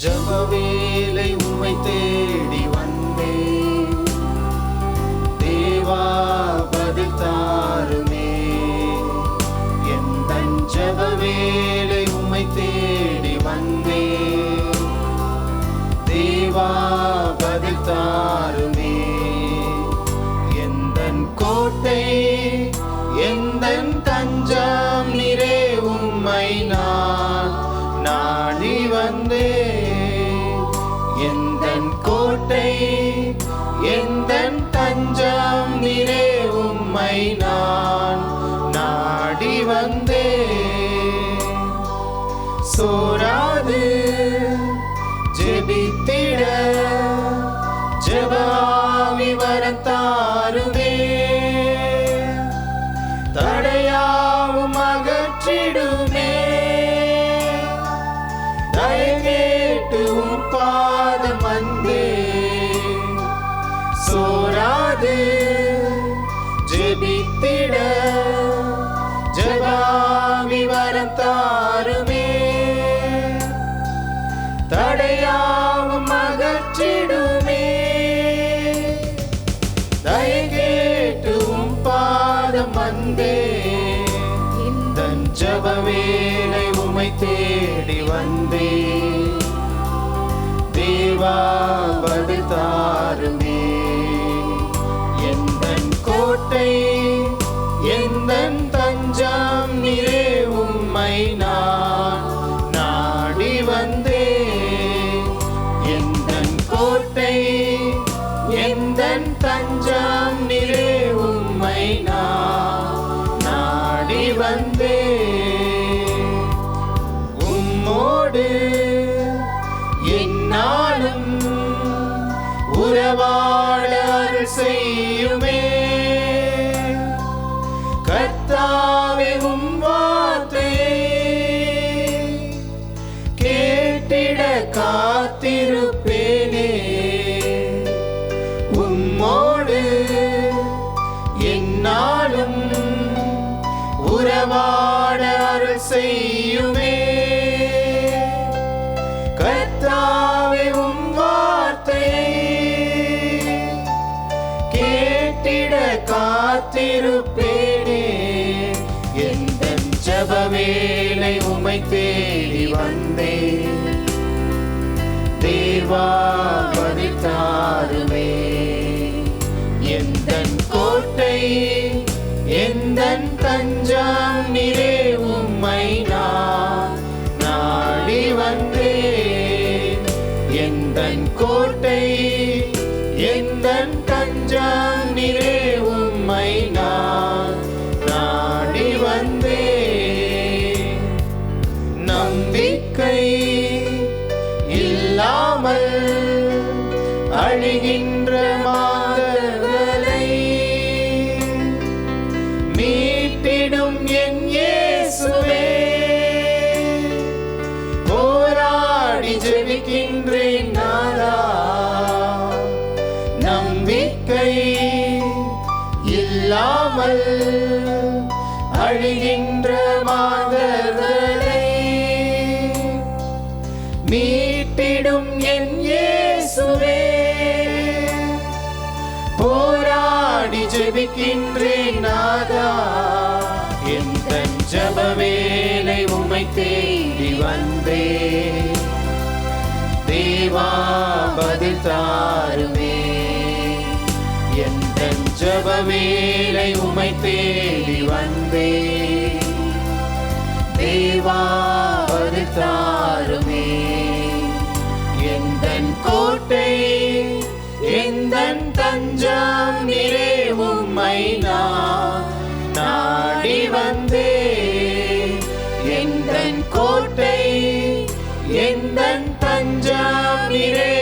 ஜப வேளை உம்மை தேடி வந்தேன் தேவா, பதில் தாருமே. எந்தன் ஜப வேளை உம்மை தேடி வந்தேன் தேவா, பதில் தாருமே. எந்தன் கோட்டை எந்தன் தஞ்சம் நீரே, உம்மை நான் நாடி வந்தேன். எந்தன் கோட்டை எந்தன் தஞ்சம் நீரே, உம்மை நான் நாடி வந்தேன். சோராது ஜெபித்திட ஜெப ஆவி வரம் தாருமே. தடையாவும் அகற்றிடுமே. தயை கேட்டு உம் பாதம் வந்தேன். சோராது ஜெபித்திட ஜெப ஆவி வரம் தாருமே. தடையாவும் அகற்றிடுமே. தயை கேட்டு உம் பாதம் வந்தேன். எந்தன் ஜப வேளை உம்மை தேடி வந்தேன் தேவா, பதில் தாருமே. எந்தன் கோட்டை எந்தன் தஞ்சம் நீரே, உம்மை நான் நாடி வந்தேன். எந்தன் கோட்டை எந்தன் தஞ்சம் நீரே, உம்மை நான் நாடி வந்தேன். உம்மோடு என்னாலும் உறவாட அருள் செய்யுமே. கர்த்தாவே, உம் வார்த்தையை கேட்டிட காத்திருப்பேனே. உம்மோடு என்னாலும் உறவாட அருள் செய்யுமே. கர்த்தாவே, உம் வார்த்தையை கேட்டிட காத்திருப்பேனே. எந்தன் ஜப வேளை உம்மை தேடி வந்தேன் தேவா, பதில் தாருமே. எந்தன் கோட்டை எந்தன் தஞ்சம் நீரே, உம்மை நான் நாடி வந்தேன். எந்தன் கோட்டை எந்தன் தஞ்சம் நீரே, உம்மை நான் நாடி வந்தேன். நம்பிக்கை இல்லாமல் அழிகின்ற மாதர்களை மீட்டிடும் என் இயேசுவே, போராடி ஜெபிக்கின்றேன் நாதா. நம்பிக்கை இல்லாமல் அழிகின்ற மாதர்களை மீட்டிடும் என் இயேசுவே, போராடி ஜெபிக்கின்றேன் நாதா. எந்தன் ஜப வேளை உம்மை தேடி வந்தேன் தேவா, பதில் தாருமே. எந்தன் ஜப வேளை உம்மை தேடி வந்தேன் தேவா, பதில் தாருமே. எந்தன் கோட்டை எந்தன் தஞ்சம் நீரே, உம்மை நான் நாடி வந்தேன். எந்தன் கோட்டை எந்தன் தஞ்சம் நீரே,